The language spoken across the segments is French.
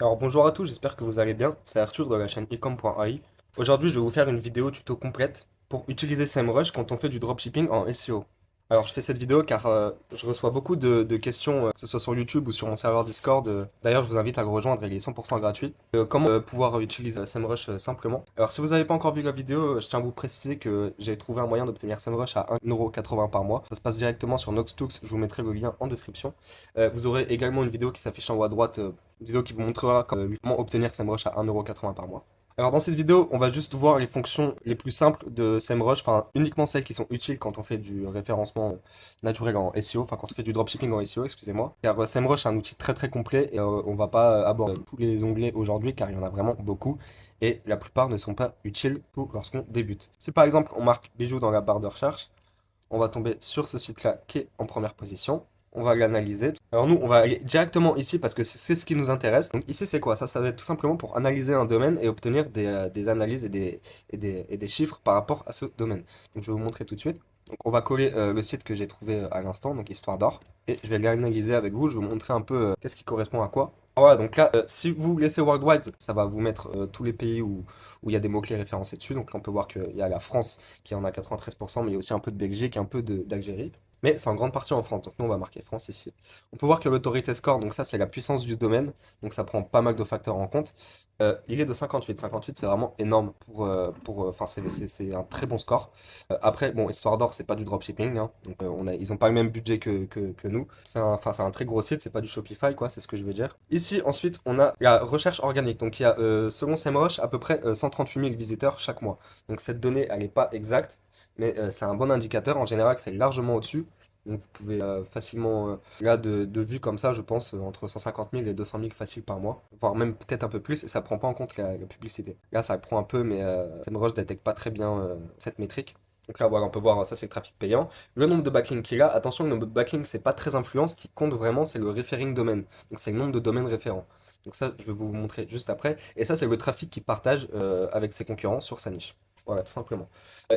Alors bonjour à tous, j'espère que vous allez bien. C'est Arthur de la chaîne ecom.ai. Aujourd'hui, je vais vous faire une vidéo tuto complète pour utiliser SEMrush quand on fait du dropshipping en SEO. Alors je fais cette vidéo car je reçois beaucoup de questions, que ce soit sur YouTube ou sur mon serveur Discord. D'ailleurs, je vous invite à le rejoindre, il est 100% gratuit. Comment pouvoir utiliser SEMrush simplement. Alors si vous n'avez pas encore vu la vidéo, je tiens à vous préciser que j'ai trouvé un moyen d'obtenir SEMrush à 1,80 € par mois. Ça se passe directement sur Noxtooks, je vous mettrai le lien en description. Vous aurez également une vidéo qui s'affiche en haut à droite, une vidéo qui vous montrera comment obtenir SEMrush à 1,80 € par mois. Alors dans cette vidéo, on va juste voir les fonctions les plus simples de SEMrush, enfin uniquement celles qui sont utiles quand on fait du référencement naturel en SEO, enfin quand on fait du dropshipping en SEO, excusez-moi. Car SEMrush est un outil très très complet et on va pas aborder tous les onglets aujourd'hui car il y en a vraiment beaucoup et la plupart ne sont pas utiles pour lorsqu'on débute. Si par exemple on marque bijoux dans la barre de recherche, on va tomber sur ce site-là qui est en première position. On va l'analyser. Alors nous, on va aller directement ici parce que c'est ce qui nous intéresse. Donc ici, c'est quoi? Ça va être tout simplement pour analyser un domaine et obtenir des analyses et des chiffres par rapport à ce domaine. Donc je vais vous montrer tout de suite. Donc on va coller le site que j'ai trouvé à l'instant, donc Histoire d'or. Et je vais l'analyser avec vous. Je vais vous montrer un peu qu'est-ce qui correspond à quoi. Voilà, donc là, si vous laissez Worldwide, ça va vous mettre tous les pays où il y a des mots-clés référencés dessus. Donc là, on peut voir qu'il y a la France qui en a 93%, mais il y a aussi un peu de Belgique, un peu d'Algérie. Mais c'est en grande partie en France, donc nous on va marquer France ici. On peut voir que l'autorité score, donc ça c'est la puissance du domaine, donc ça prend pas mal de facteurs en compte. Il est de 58. 58 c'est vraiment énorme enfin c'est un très bon score. Après, bon, Histoire d'or c'est pas du dropshipping, hein, donc ils ont pas le même budget que nous. C'est un très gros site, c'est pas du Shopify quoi, c'est ce que je veux dire. Ici ensuite on a la recherche organique, donc il y a selon SEMrush à peu près 138 000 visiteurs chaque mois. Donc cette donnée elle est pas exacte mais c'est un bon indicateur. En général, c'est largement au-dessus. Donc vous pouvez facilement, là de vue comme ça, je pense, entre 150 000 et 200 000 facile par mois, voire même peut-être un peu plus, et ça prend pas en compte la publicité. Là, ça prend un peu, mais SEMrush détecte pas très bien cette métrique. Donc là, voilà, on peut voir, ça c'est le trafic payant. Le nombre de backlinks qu'il a, attention, le nombre de backlinks, c'est pas très influent, ce qui compte vraiment, c'est le referring domaine. Donc c'est le nombre de domaines référents. Donc ça, je vais vous montrer juste après. Et ça, c'est le trafic qu'il partage avec ses concurrents sur sa niche. Voilà, tout simplement.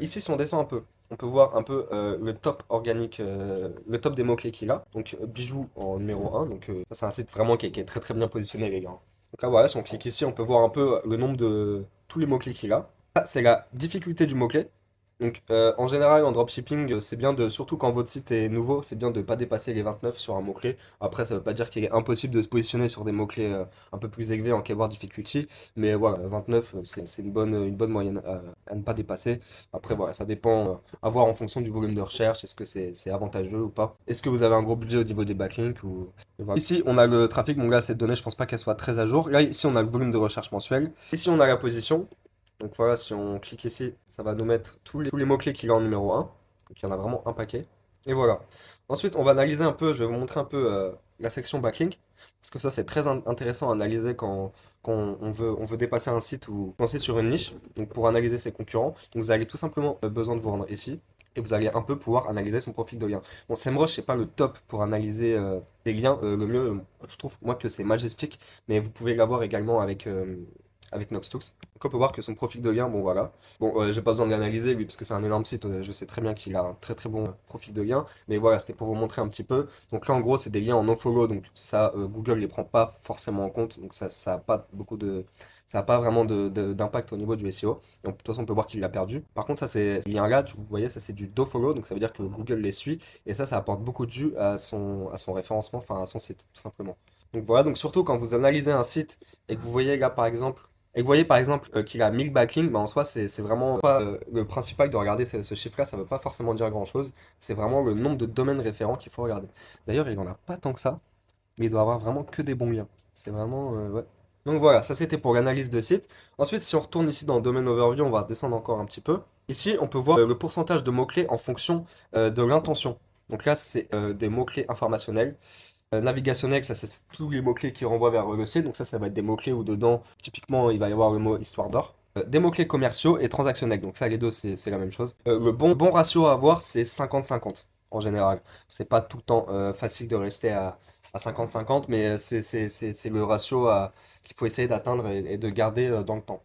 Ici, si on descend un peu, on peut voir un peu le top organique, le top des mots-clés qu'il a. Donc, bijoux en numéro un. Donc, ça, c'est un site vraiment qui est très très bien positionné, les gars. Donc là, voilà, si on clique ici, on peut voir un peu le nombre de tous les mots-clés qu'il a. Ça, c'est la difficulté du mot-clé. Donc, en général, en dropshipping, c'est bien de, surtout quand votre site est nouveau, c'est bien de ne pas dépasser les 29 sur un mot-clé. Après, ça veut pas dire qu'il est impossible de se positionner sur des mots-clés un peu plus élevés en keyword difficulty. Mais voilà, 29, c'est une bonne moyenne à ne pas dépasser. Après, voilà, ça dépend à voir en fonction du volume de recherche. Est-ce que c'est avantageux ou pas? Est-ce que vous avez un gros budget au niveau des backlinks ou... et voilà. Ici, on a le trafic. Bon, là, cette donnée, je pense pas qu'elle soit très à jour. Là, ici, on a le volume de recherche mensuel. Ici, on a la position. Donc voilà, si on clique ici, ça va nous mettre tous les mots-clés qu'il a en numéro un. Donc il y en a vraiment un paquet. Et voilà. Ensuite, on va analyser un peu, je vais vous montrer un peu la section backlink. Parce que ça, c'est très intéressant à analyser quand on veut dépasser un site ou lancer sur une niche. Donc pour analyser ses concurrents. Donc vous avez tout simplement besoin de vous rendre ici. Et vous allez un peu pouvoir analyser son profil de lien. Bon, SEMrush, c'est pas le top pour analyser des liens. Le mieux, je trouve, moi, que c'est Majestic. Mais vous pouvez l'avoir également avec Noxtooks. Donc on peut voir que son profil de lien, bon voilà. Bon, j'ai pas besoin de l'analyser lui parce que c'est un énorme site, je sais très bien qu'il a un très très bon profil de lien, mais voilà, c'était pour vous montrer un petit peu. Donc là en gros c'est des liens en nofollow, donc ça Google les prend pas forcément en compte, donc ça a pas ça a pas vraiment d'impact au niveau du SEO. Donc de toute façon on peut voir qu'il l'a perdu. Par contre ça c'est ces liens-là, vous voyez ça c'est du dofollow, donc ça veut dire que Google les suit et ça apporte beaucoup de jus à son référencement, enfin à son site tout simplement. Donc voilà, donc surtout quand vous analysez un site et que vous voyez là par exemple et vous voyez par exemple qu'il a 1000 backlinks, bah, en soi c'est vraiment pas le principal de regarder ce chiffre-là, ça veut pas forcément dire grand-chose, c'est vraiment le nombre de domaines référents qu'il faut regarder. D'ailleurs il en a pas tant que ça, mais il doit avoir vraiment que des bons liens. C'est vraiment ouais. Donc voilà, ça c'était pour l'analyse de site. Ensuite si on retourne ici dans le domaine overview, on va descendre encore un petit peu. Ici on peut voir le pourcentage de mots-clés en fonction de l'intention. Donc là c'est des mots-clés informationnels. Navigationnel, ça c'est tous les mots-clés qui renvoient vers le site. Donc ça va être des mots-clés où dedans, typiquement, il va y avoir le mot histoire d'or. Des mots-clés commerciaux et transactionnels. Donc ça, les deux, c'est la même chose. Le bon ratio à avoir, c'est 50-50 en général. C'est pas tout le temps facile de rester à 50-50, mais c'est le ratio qu'il faut essayer d'atteindre et de garder dans le temps.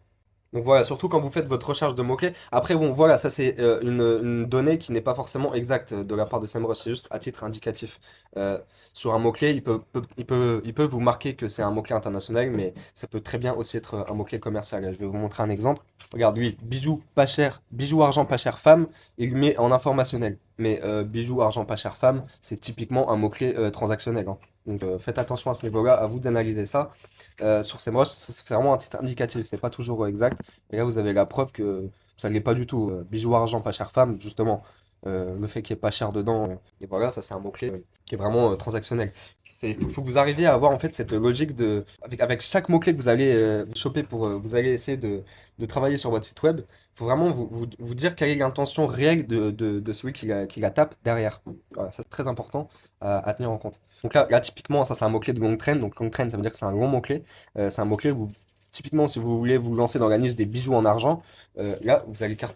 Donc voilà, surtout quand vous faites votre recherche de mots-clés. Après, bon, voilà, ça c'est une donnée qui n'est pas forcément exacte de la part de SEMrush, c'est juste à titre indicatif. Sur un mot-clé, il peut vous marquer que c'est un mot-clé international, mais ça peut très bien aussi être un mot-clé commercial. Je vais vous montrer un exemple. Regarde, lui, bijoux pas cher, bijoux argent pas cher femme, il met en informationnel. Mais bijoux argent pas cher femme, c'est typiquement un mot-clé transactionnel, hein. Donc faites attention à ce niveau-là, à vous d'analyser ça. Sur SEMrush, c'est vraiment un titre indicatif, c'est pas toujours exact. Et là, vous avez la preuve que ça ne l'est pas du tout. Bijoux argent pas cher femme, justement. Le fait qu'il n'y ait pas cher dedans, et voilà, ça c'est un mot-clé qui est vraiment transactionnel. Faut que vous arriviez à avoir en fait cette logique de, avec chaque mot-clé que vous allez choper pour, vous allez essayer de travailler sur votre site web, il faut vraiment vous dire quelle est l'intention réelle de celui qui la tape derrière. Voilà, ça c'est très important à tenir en compte. Donc là, typiquement, ça c'est un mot-clé de long trend. Donc long trend, ça veut dire que c'est un long mot-clé. C'est un mot-clé où, typiquement, si vous voulez vous lancer dans la niche des bijoux en argent, là,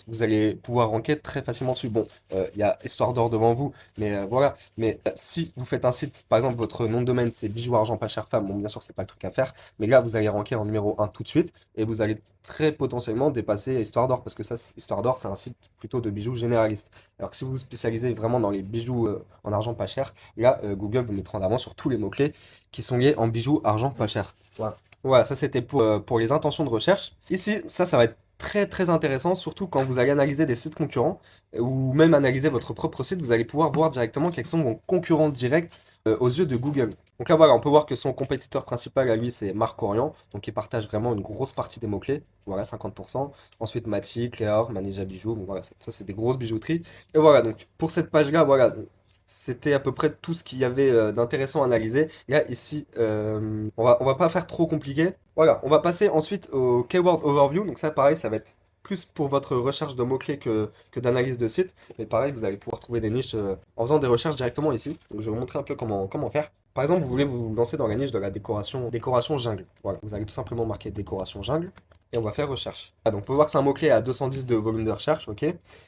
vous allez pouvoir ranker très facilement dessus. Bon, il y a Histoire d'or devant vous, mais voilà. Mais si vous faites un site, par exemple, votre nom de domaine, c'est bijoux argent pas cher femme, bon, bien sûr, c'est pas le truc à faire, mais là, vous allez ranker en numéro un tout de suite, et vous allez très potentiellement dépasser Histoire d'or, parce que ça, Histoire d'or, c'est un site plutôt de bijoux généraliste. Alors que si vous vous spécialisez vraiment dans les bijoux en argent pas cher, là, Google vous mettra en avant sur tous les mots-clés qui sont liés en bijoux argent pas cher. Voilà. Voilà, ça c'était pour les intentions de recherche. Ici, ça va être très très intéressant, surtout quand vous allez analyser des sites concurrents ou même analyser votre propre site, vous allez pouvoir voir directement quels sont vos concurrents directs aux yeux de Google. Donc là, voilà, on peut voir que son compétiteur principal à lui, c'est Marc Orion, donc il partage vraiment une grosse partie des mots-clés, voilà, 50%. Ensuite, Mati, Cléor, Manija Bijoux, bon, voilà, ça c'est des grosses bijouteries. Et voilà, donc pour cette page-là, voilà, c'était à peu près tout ce qu'il y avait d'intéressant à analyser. Là, ici, on va pas faire trop compliqué. Voilà, on va passer ensuite au Keyword Overview. Donc ça, pareil, ça va être plus pour votre recherche de mots-clés que d'analyse de site. Mais pareil, vous allez pouvoir trouver des niches en faisant des recherches directement ici. Donc je vais vous montrer un peu comment faire. Par exemple, vous voulez vous lancer dans la niche de la décoration jungle. Voilà, vous allez tout simplement marquer décoration jungle. Et on va faire recherche. Ah, donc on peut voir que c'est un mot-clé à 210 de volume de recherche, ok,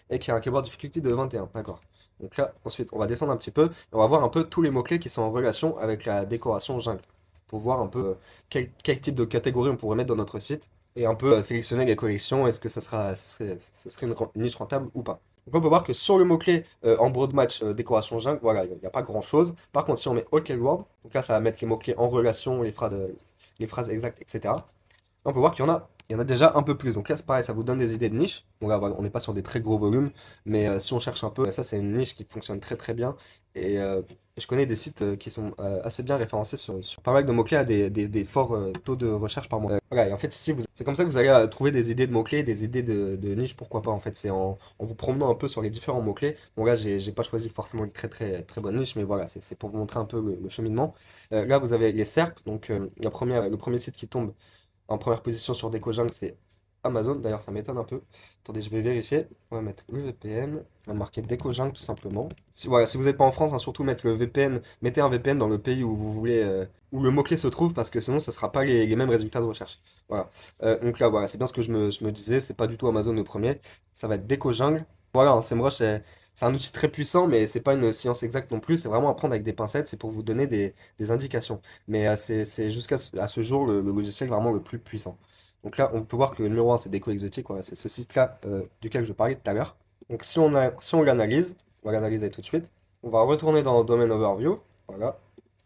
et qui a un keyword difficulty de 21, d'accord. Donc là, ensuite, on va descendre un petit peu et on va voir un peu tous les mots-clés qui sont en relation avec la décoration jungle pour voir un peu quel type de catégorie on pourrait mettre dans notre site et un peu sélectionner les collections. Est-ce que ça serait une niche rentable ou pas? Donc on peut voir que sur le mot-clé en broad match décoration jungle, voilà, il n'y a pas grand-chose. Par contre, si on met all keyword, donc là, ça va mettre les mots-clés en relation, les phrases exactes, etc. On peut voir qu'il y en a déjà un peu plus. Donc là, c'est pareil, ça vous donne des idées de niche. Donc là, voilà, on n'est pas sur des très gros volumes, mais si on cherche un peu, ça c'est une niche qui fonctionne très très bien. Et je connais des sites qui sont assez bien référencés sur pas mal de mots-clés à des forts taux de recherche par mois. Voilà, et en fait, ici, c'est comme ça que vous allez trouver des idées de mots-clés, des idées de niche, pourquoi pas. En fait, c'est en vous promenant un peu sur les différents mots-clés. Bon, là, j'ai pas choisi forcément une très très très bonne niche, mais voilà, c'est pour vous montrer un peu le cheminement. Là, vous avez les SERP, donc le premier site qui tombe en première position sur DecoJungle, c'est Amazon. D'ailleurs, ça m'étonne un peu. Attendez, je vais vérifier. On va mettre le VPN. On va marquer DecoJungle tout simplement. Voilà, si vous n'êtes pas en France, hein, surtout mettre le VPN. Mettez un VPN dans le pays où vous voulez, où le mot-clé se trouve, parce que sinon, ça ne sera pas les mêmes résultats de recherche. Voilà. Donc là, voilà, c'est bien ce que je me disais. C'est pas du tout Amazon le premier. Ça va être DecoJungle. Voilà, hein, SEMrush, c'est un outil très puissant, mais c'est pas une science exacte non plus. C'est vraiment à prendre avec des pincettes. C'est pour vous donner des indications. Mais c'est jusqu'à ce jour le logiciel vraiment le plus puissant. Donc là, on peut voir que le numéro un c'est Déco Exotique. Voilà, c'est ce site-là duquel je parlais tout à l'heure. Donc si on l'analyse, on va l'analyser tout de suite. On va retourner dans Domain Overview. Voilà.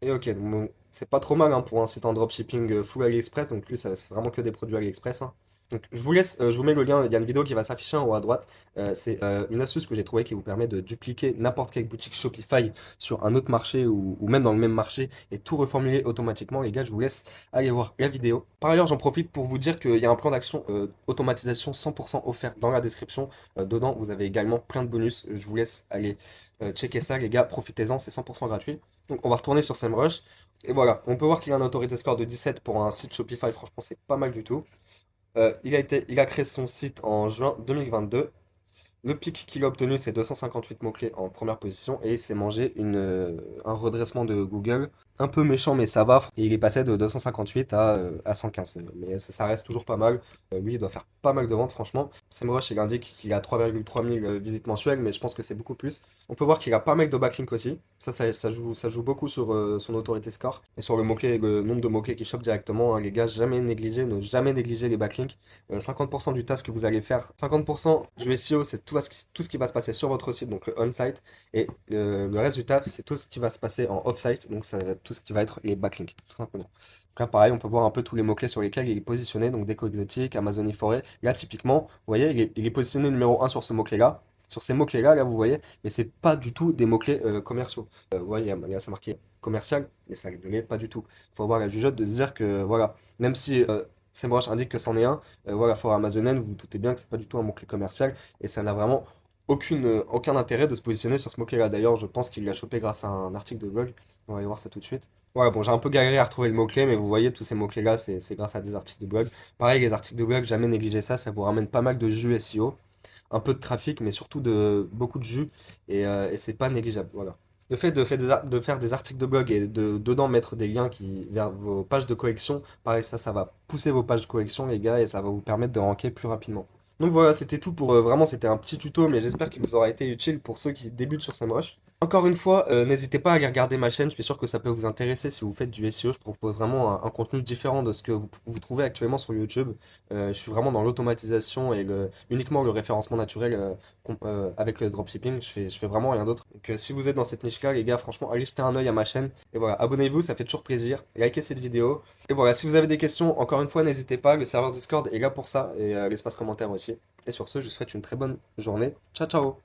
Et ok, donc bon, c'est pas trop mal hein, pour un site en dropshipping full AliExpress. Donc lui, c'est vraiment que des produits AliExpress, hein. Donc je vous laisse, je vous mets le lien, il y a une vidéo qui va s'afficher en haut à droite. C'est une astuce que j'ai trouvée qui vous permet de dupliquer n'importe quelle boutique Shopify sur un autre marché ou même dans le même marché et tout reformuler automatiquement. Les gars, je vous laisse aller voir la vidéo. Par ailleurs, j'en profite pour vous dire qu'il y a un plan d'action automatisation 100% offert dans la description. Dedans, vous avez également plein de bonus. Je vous laisse aller checker ça, les gars. Profitez-en, c'est 100% gratuit. Donc on va retourner sur SEMrush. Et voilà, on peut voir qu'il a un autorité score de 17 pour un site Shopify. Franchement, c'est pas mal du tout. Il a créé son site en juin 2022. Le pic qu'il a obtenu, c'est 258 mots-clés en première position et il s'est mangé un redressement de Google un peu méchant, mais ça va. Et il est passé de 258 à 115. Mais ça reste toujours pas mal. Lui, il doit faire pas mal de ventes, franchement. SEMrush, il indique qu'il a 3,3 mille visites mensuelles, mais je pense que c'est beaucoup plus. On peut voir qu'il a pas mal de backlinks aussi. Ça joue beaucoup sur son autorité score et sur le nombre de mots-clés qui chope directement, hein. Les gars, ne jamais négliger les backlinks. 50% du taf que vous allez faire, 50% du SEO, c'est tout ce qui va se passer sur votre site, donc le on-site. Et le reste du taf, c'est tout ce qui va se passer en off-site, donc ça va être tout ce qui va être les backlinks, tout simplement. Donc là, pareil, on peut voir un peu tous les mots-clés sur lesquels il est positionné, donc déco exotique, Amazonie forêt. Là, typiquement, vous voyez, il est positionné numéro 1 sur ce mot-clé-là. Sur ces mots-clés-là, là, vous voyez, mais c'est pas du tout des mots-clés commerciaux. Vous voyez, là, c'est marqué commercial, mais ça ne l'est pas du tout. Il faut avoir la jugeote de se dire que, voilà, même si SEMrush indique que c'en est un, voilà, Forêt amazonienne, vous vous doutez bien que c'est pas du tout un mot-clé commercial, et ça n'a vraiment aucun intérêt de se positionner sur ce mot-clé-là. D'ailleurs, je pense qu'il l'a chopé grâce à un article de blog. On va aller voir ça tout de suite. Voilà, bon, j'ai un peu galéré à retrouver le mot-clé, mais vous voyez, tous ces mots-clés-là, c'est grâce à des articles de blog. Pareil, les articles de blog, jamais négliger ça, ça vous ramène pas mal de jus SEO, un peu de trafic, mais surtout beaucoup de jus, et c'est pas négligeable, voilà. Le fait de faire des articles de blog et dedans mettre des liens vers vos pages de collection, pareil, ça va pousser vos pages de collection, les gars, et ça va vous permettre de ranker plus rapidement. Donc voilà, c'était tout pour vraiment, c'était un petit tuto, mais j'espère qu'il vous aura été utile pour ceux qui débutent sur SEMrush. Encore une fois, n'hésitez pas à aller regarder ma chaîne, je suis sûr que ça peut vous intéresser si vous faites du SEO. Je propose vraiment un contenu différent de ce que vous trouvez actuellement sur YouTube. Je suis vraiment dans l'automatisation et uniquement le référencement naturel avec le dropshipping. Je fais vraiment rien d'autre. Donc si vous êtes dans cette niche-là, les gars, franchement, allez jeter un œil à ma chaîne. Et voilà, abonnez-vous, ça fait toujours plaisir. Likez cette vidéo. Et voilà, si vous avez des questions, encore une fois, n'hésitez pas. Le serveur Discord est là pour ça et l'espace commentaire aussi. Et sur ce, je vous souhaite une très bonne journée. Ciao, ciao!